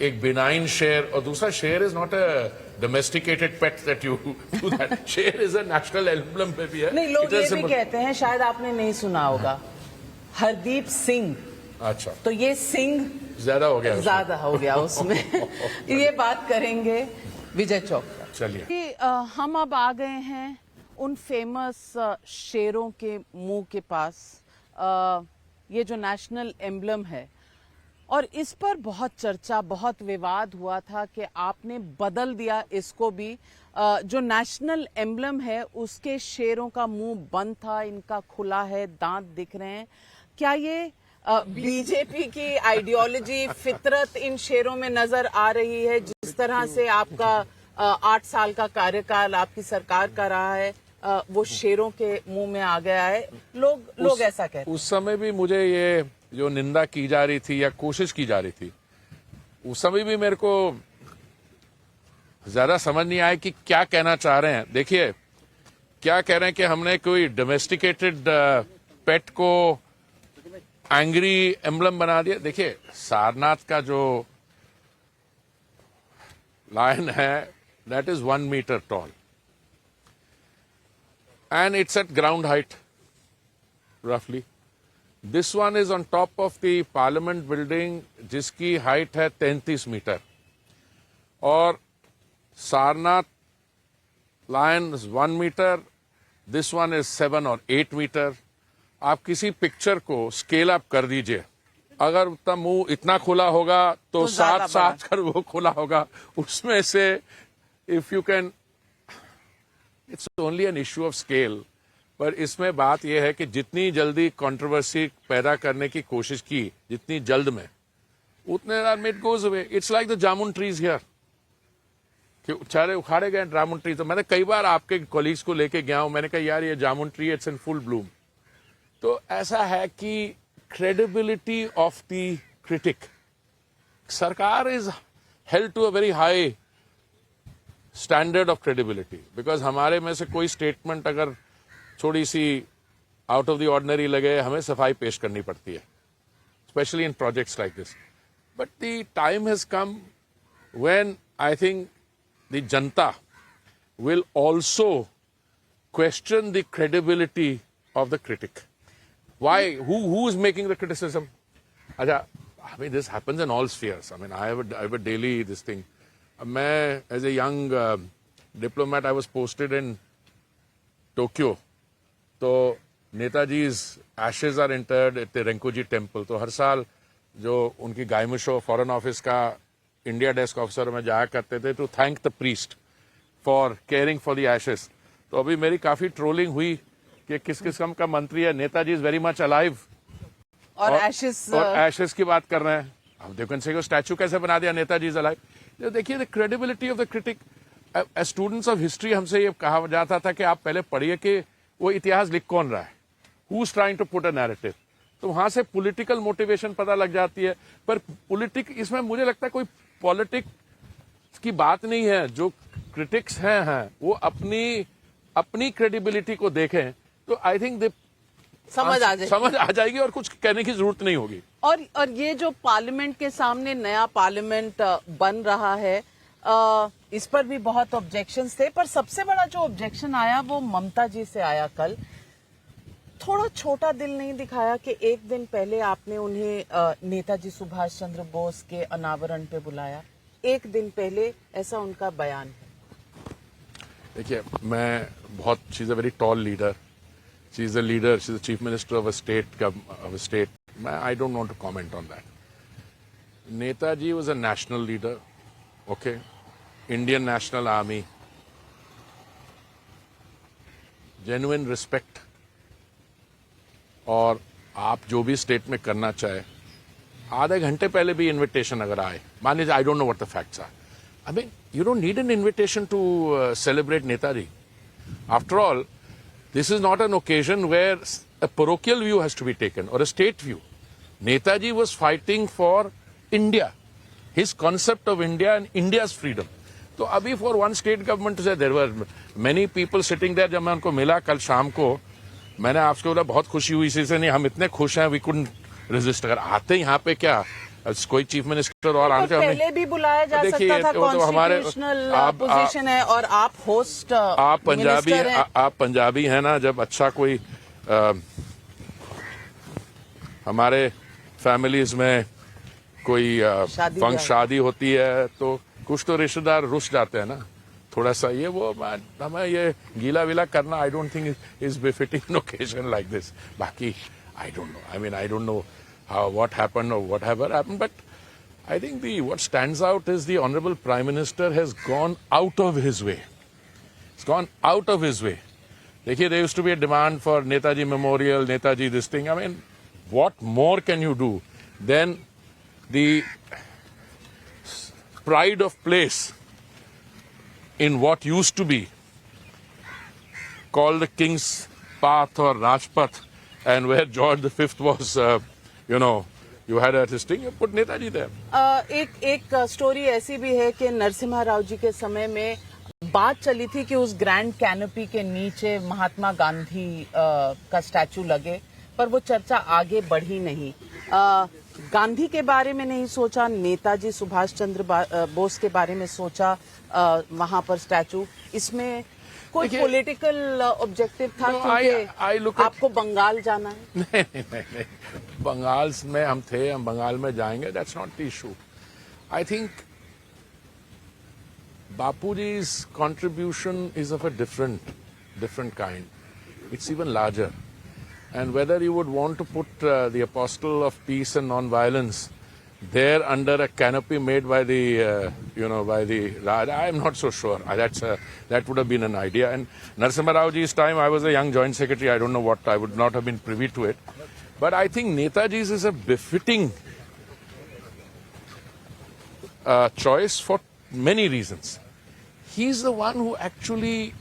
एक बिनाइन शेर, और दूसरा शेर is not a domesticated pet that you do that. शेर is a national emblem पे भी है. नहीं, लोग ये भी कहते हैं, शायद आपने नहीं सुना होगा, हरदीप सिंह. अच्छा, तो ये सिंह ज्यादा हो गया उसमें. ये बात करेंगे. विजय चौक पर। चलिए। कि, हम अब आ गए हैं उन फेमस शेरों के मुंह के पास। ये जो नेशनल एम्बलम है, और इस पर बहुत चर्चा, बहुत विवाद हुआ था कि आपने बदल दिया इसको भी। जो नेशनल एम्बलम है उसके शेरों का मुंह बंद था, इनका खुला है, दांत दिख रहे हैं। क्या ये बीजेपी की आइडियोलॉजी, फितरत इन शेरों में नजर आ रही है? जिस तरह से आपका 8 साल का कार्यकाल आपकी सरकार का रहा है, वो शेरों के मुंह में आ गया है। लोग ऐसा कहते हैं। उस समय भी मुझे ये जो निंदा की जा रही थी या कोशिश की जा रही थी, उस समय भी मेरे को ज्यादा समझ नहीं आया कि क्या कहना चाह रहे हैं। देखिए, क्या कह रहे हैं कि हमने कोई डोमेस्टिकेटेड पेट को एंग्री एम्बलम बना दिया। देखिए, सारनाथ का जो लायन है, that is 1 metre tall and it's at ground height, roughly. This one is on top of the Parliament building, जिसकी हाइट है 33 मीटर, और Sarnath lion is 1 metre, this one is 7 और 8 मीटर। आप किसी पिक्चर को स्केल अप कर दीजिए, अगर उतना मुंह इतना खुला होगा तो ज्यादा 7 कर वो खुला होगा। उसमें से if you can, it's only an issue of scale. पर इसमें बात यह है कि जितनी जल्दी कंट्रोवर्सी पैदा करने की कोशिश की, जितनी जल्द में, उतने it goes away. It's like the jamun trees here, कि सारे उखाड़े गए जामुन ट्री। तो मैंने कई बार आपके कॉलीग्स को लेके गया हूं, मैंने कहा यार ये jamun tree it's in full bloom. तो ऐसा है कि credibility of the critic, sarkar is held to a very high standard of credibility, because हमारे में से कोई स्टेटमेंट अगर थोड़ी सी आउट ऑफ द ऑर्डिनरी लगे, हमें सफाई पेश करनी पड़ती है, specially in projects like this. But the time has come when I think the janata will also question the credibility of the critic. Why, who is making the criticism? अच्छा, I mean this happens in all spheres. I mean I have a daily this thing. मैं as a young diplomat, I was posted in Tokyo, तो Netaji ashes are interred at the Renkoji temple. तो हर साल जो उनकी गायमुशो फॉरेन ऑफिस का इंडिया डेस्क ऑफिसर में जाया करते थे to thank the priest for caring for the ashes. तो अभी मेरी काफी ट्रोलिंग हुई कि किस किस्म का मंत्री है, Netaji is very much alive, और एशेज की बात कर रहे हैं। अब देखो को स्टैचू कैसे बना दिया, नेताजी इज अलाइव। देखिए, the credibility of the critic. Students of history हमसे ये कहा जाता था कि आप पहले पढ़िए कि वो इतिहास लिख कौन रहा है, who is trying to put a narrative. तो वहां से पॉलिटिकल मोटिवेशन पता लग जाती है। पर इसमें मुझे लगता है कोई पॉलिटिक्स की बात नहीं है। जो क्रिटिक्स हैं वो अपनी क्रेडिबिलिटी को देखें, तो आई थिंक समझ आ जाएगी और कुछ कहने की जरूरत नहीं होगी। और ये जो पार्लियामेंट के सामने नया पार्लियामेंट बन रहा है, इस पर भी बहुत ऑब्जेक्शंस थे, पर सबसे बड़ा जो ऑब्जेक्शन आया वो ममता जी से आया कल। थोड़ा छोटा दिल नहीं दिखाया कि एक दिन पहले आपने उन्हें नेताजी सुभाष चंद्र बोस के अनावरण पे बुलाया? एक दिन पहले, ऐसा उनका बयान है। देखिए, मैं बहुत, she is a very tall leader, she is a leader, she is the chief minister of a state. I don't want to comment on that. Netaji was a national leader, okay? Indian National Army. Genuine respect. और आप जो भी स्टेट में करना चाहे, आधे घंटे पहले भी इनविटेशन अगर आए, मान लीजिए, I don't know what the facts are, I mean you don't need an invitation to celebrate Netaji. After all, this is not an occasion where a parochial view has to be taken or a state view. Netaji was fighting for India, his concept of India and India's freedom. तो अभी for one state government to say, there were many people sitting there. जब मैं उनको मिला कल शाम को, मैंने आपसे बोला बहुत खुशी हुई इसी से, नहीं हम इतने खुश हैं, we couldn't resist. अगर आते यहाँ पे क्या कोई चीफ मिनिस्टर और आने पहले भी बुलाया जा सकता था, कॉन्स्टिट्यूशनल पोजीशन है और आप होस्ट, आप पंजाबी हैं ना। जब अच्छा कोई हमारे फैमिलीज में कोई शादी होती है तो कुछ तो रिश्तेदार रुस जाते हैं ना, थोड़ा सा ये वो हमें ये गीला विला करना I don't think is befitting an occasion like this. बाकी I don't know, I don't know how what happened और what ever happened, but I think what stands out is the Honorable Prime Minister has gone out of his way. It's gone out of his way. Dekhiye, there used to be a demand for Netaji Memorial, Netaji this thing. I mean, what more can you do than the pride of place in what used to be called the King's Path or Rajpath, and where George V was, you had a this thing, you put Netaji there. एक स्टोरी ऐसी भी है कि नरसिम्हा राव जी के समय में बात चली थी कि उस ग्रैंड कैनोपी के नीचे महात्मा गांधी का स्टैचू लगे, पर वो चर्चा आगे बढ़ी नहीं. गांधी के बारे में नहीं सोचा, नेताजी सुभाष चंद्र बोस के बारे में सोचा वहां पर स्टैचू. इसमें कोई पॉलिटिकल ऑब्जेक्टिव था? क्योंकि आपको बंगाल जाना है. नहीं, बंगाल में हम थे, हम बंगाल में जाएंगे, that's not the issue. I think Bapuji's contribution is of a different kind. It's even larger. And whether you would want to put the apostle of peace and non-violence there under a canopy made by the, by the Raj, I'm not so sure. That would have been an idea. And Narasimha Rao ji's time, I was a young joint secretary. I don't know what, I would not have been privy to it. But I think Netaji's is a befitting choice for many reasons. He's the one who actually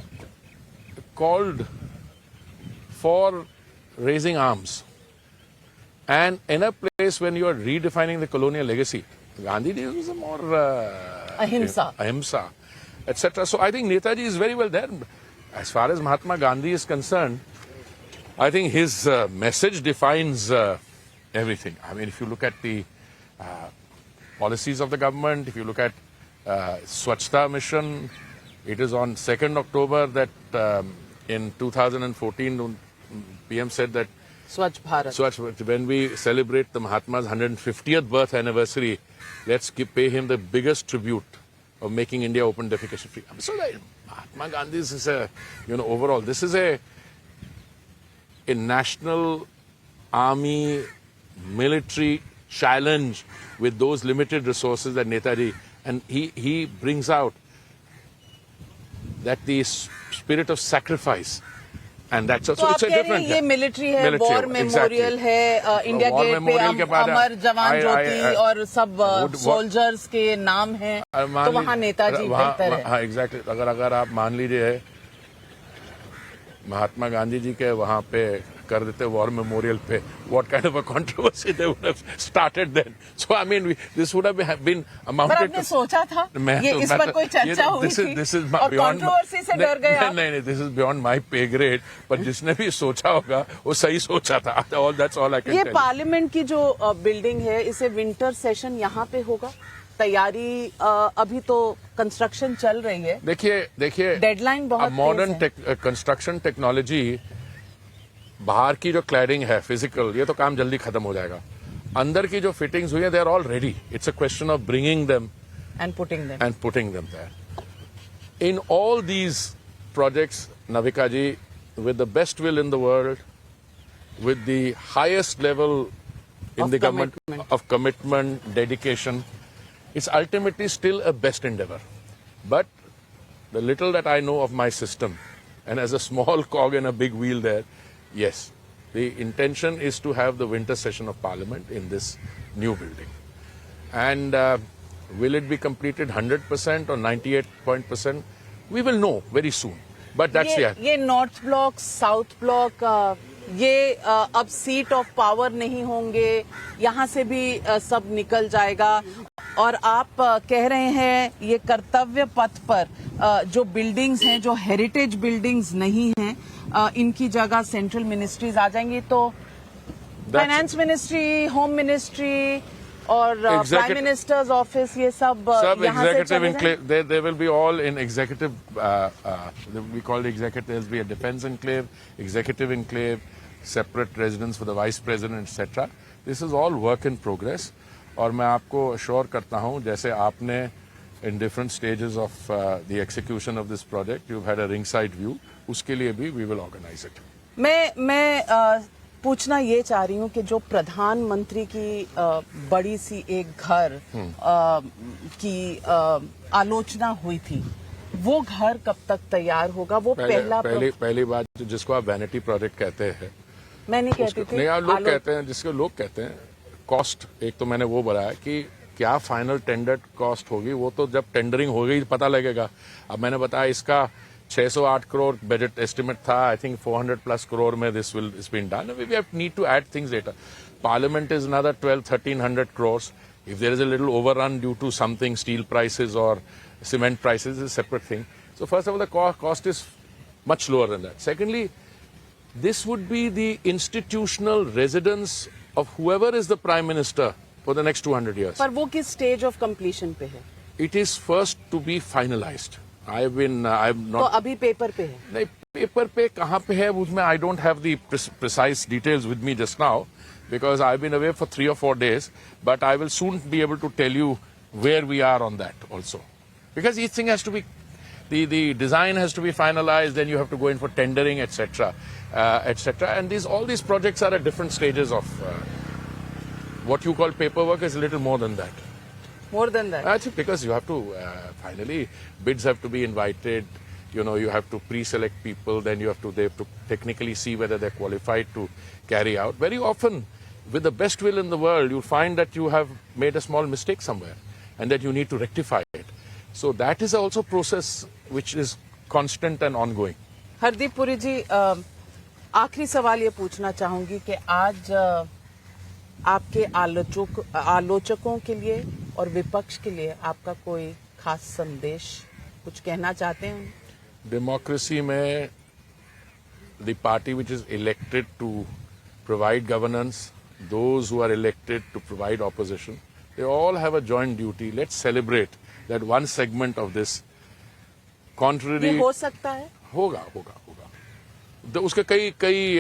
called for raising arms. And in a place when you are redefining the colonial legacy, Gandhi was a more ahimsa, etc. So I think Netaji is very well there. As far as Mahatma Gandhi is concerned, I think his message defines everything. I mean, if you look at the policies of the government, if you look at Swachhta Mission, it is on 2nd October that in 2014, PM said that Swachh Bharat. When we celebrate the Mahatma's 150th birth anniversary, let's pay him the biggest tribute of making India open defecation free. So Mahatma Gandhi's is a, overall, this is a national army military challenge with those limited resources that Netaji, and he brings out that the spirit of sacrifice. And that's also, तो it's a different. ये मिलिट्री है, वॉर मेमोरियल है, इंडिया गेट पे अमर जवान ज्योति और सब सोल्जर्स के नाम हैं, तो वहाँ नेताजी बेहतर है. हाँ, एग्जैक्टली. अगर आप मान लीजिए महात्मा गांधी जी के वहाँ पे कर देते वॉर मेमोरियल पे, what kind of a controversy they would have started then. So I mean, this would have been amounted to. पर आपने सोचा था ये इस पर कोई चर्चा हुई थी और कंट्रोवर्सी से डर गए आप? नहीं, this is beyond my pay grade. पर जिसने भी सोचा होगा वो सही सोचा था. That's all I can tell you. ये पार्लियामेंट की जो बिल्डिंग है, इसे विंटर सेशन यहाँ पे होगा. तैयारी अभी तो कंस्ट्रक्शन चल रही है. देखिए डेडलाइन बहुत मॉडर्न कंस्ट्रक्शन टेक्नोलॉजी, बाहर की जो क्लैडिंग है फिजिकल, ये तो काम जल्दी खत्म हो जाएगा. अंदर की जो फिटिंग्स हुई है, they are all ready. It's a question of bringing them and putting them there. In all these projects, Navika ji, with the best will in the world, with the highest level in the government of commitment, dedication, it's ultimately still a best endeavor. But the little that I know of my system, and as a small cog in a big wheel there, yes, the intention is to have the winter session of Parliament in this new building. And will it be completed 100% or 98%? We will know very soon. But that's ये नॉर्थ ब्लॉक, साउथ ब्लॉक, ये अब सीट ऑफ पावर नहीं होंगे, यहाँ से भी सब निकल जाएगा. और आप कह रहे हैं ये कर्तव्य पथ पर जो बिल्डिंग्स हैं, जो हेरिटेज बिल्डिंग्स नहीं हैं, इनकी जगह सेंट्रल मिनिस्ट्रीज आ जाएंगी. तो फाइनेंस मिनिस्ट्री, होम मिनिस्ट्री और प्राइम मिनिस्टर्स ऑफिस, ये सब यहाँ से चले जाएंगे. They will be all in executive. We call the executive. There will be a defense enclave, executive enclave, separate residence for the vice president, etc. This is all work in progress. और मैं आपको अश्योर करता हूं, जैसे आपने in different stages of the execution of this project. You've had a ringside view. उसके लिए भी we will organize it. मैं पूछना ये चाह रही हूँ कि जो प्रधानमंत्री की बड़ी सी एक घर की आलोचना हुई थी, वो घर कब तक तैयार होगा? वो पहली बात जिसको आप वैनिटी प्रोजेक्ट कहते हैं, मैं नहीं कहती थी, नहीं आप लोग कहते हैं, जिसको लोग कहते हैं कॉस्ट। एक तो मैंने वो बोला है कि क्या फाइनल टेंडर कॉस्ट होगी, वो तो जब टेंडरिंग हो गई पता लगेगा। अब मैंने बताया इसका 608 करोड़ बजट एस्टिमेट था, आई थिंक 400+ करोड़ में this will is been done. We have need to add things later. Parliament is another 1200-1300 crores. If there is a little overrun due to something, steel prices or cement prices is a separate thing. So first of all, the cost is much lower than that. Secondly, this would be the institutional residence of whoever is the Prime Minister for the next 200 years. पर वो किस स्टेज ऑफ कंप्लीशन पे है? It is first to be finalized. I'm not. तो अभी पेपर पे है? नहीं, पेपर पे कहाँ पे है उसमें I don't have the precise details with me just now because I've been away for 3 or 4 days, but I will soon be able to tell you where we are on that also. Because each thing has to be, the design has to be finalized, then you have to go in for tendering, etc., etc. And all these projects are at different stages of what you call paperwork is a little more than that. More than that? That's because you have to, finally, bids have to be invited, you have to pre-select people, then they have to technically see whether they're qualified to carry out. Very often, with the best will in the world, you'll find that you have made a small mistake somewhere and that you need to rectify it. So that is also a process which is constant and ongoing. Hardeep Puri जी, आखिरी सवाल ये पूछना चाहूंगी कि आज आपके आलोचकों के लिए और विपक्ष के लिए आपका कोई खास संदेश कुछ कहना चाहते हैं? Democracy में the party which is elected to provide governance, those who are elected to provide opposition, they all have a joint duty. Let's celebrate that one segment of this. Contrary, ये हो सकता है? होगा. तो उसके कई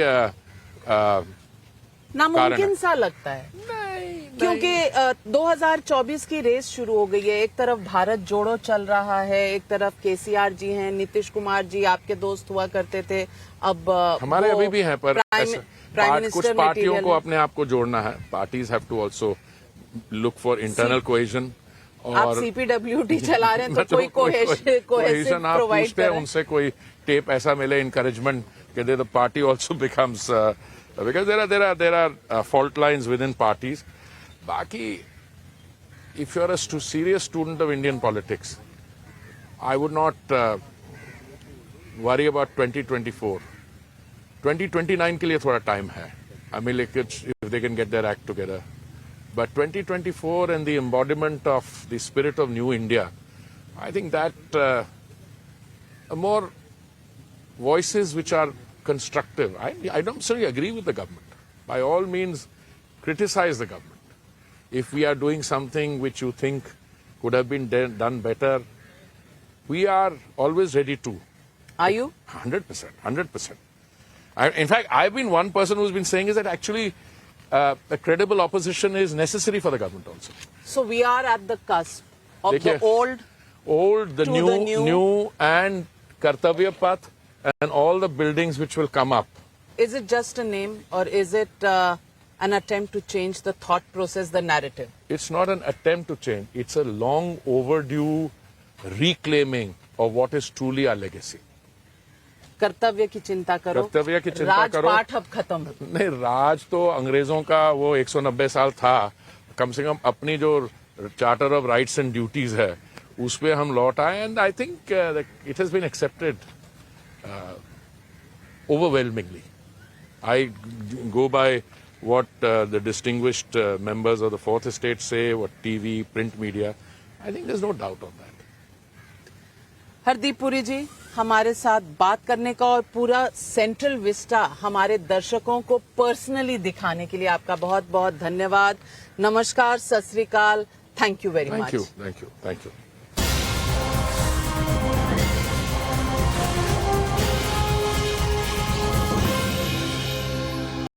नामुमकिन सा लगता है क्योंकि 2024 की रेस शुरू हो गई है। एक तरफ भारत जोड़ो चल रहा है, एक तरफ केसीआर जी हैं, नीतीश कुमार जी आपके दोस्त हुआ करते थे, अब हमारे अभी भी हैं, पर कुछ पार्टियों को अपने आप को जोड़ना है। Parties have to also look for internal cohesion. आप सीपीडब्ल्यूडी चला रहे हैं तो कोई कोहेजन आप पूछते हैं उनसे, कोई टेप ऐसा मिले एनकरेजमेंट कि the party also becomes, because there are fault lines within parties. Baki, if you're a serious student of Indian politics, I would not worry about 2024. 2029 के लिए थोड़ा time है. I mean, like if they can get their act together. But 2024 and the embodiment of the spirit of New India, I think that more voices which are constructive. I don't necessarily agree with the government. By all means, criticize the government. If we are doing something which you think could have been done better, we are always ready to. Are you? 100%. In fact, I've been one person who's been saying is that actually a credible opposition is necessary for the government also. So we are at the cusp of the old, the new and Kartavya Path and all the buildings which will come up. Is it just a name or is it an attempt to change the thought process, the narrative? It's not an attempt to change. It's a long overdue reclaiming of what is truly our legacy. कर्तव्य की चिंता करो, राजपाट अब खत्म। नहीं, राज तो अंग्रेजों का वो 190 साल था, कम से कम अपनी जो charter of rights and duties है उस पे हम लौट आए, and I think it has been accepted overwhelmingly. I go by what the distinguished members of the Fourth Estate say, what TV, print media. I think there's no doubt on that. Hardeep Puri ji, हमारे साथ बात करने का और पूरा सेंट्रल विस्टा हमारे दर्शकों को पर्सनली दिखाने के लिए आपका बहुत बहुत धन्यवाद। नमस्कार, सत श्री अकाल, thank you very much. Thank you.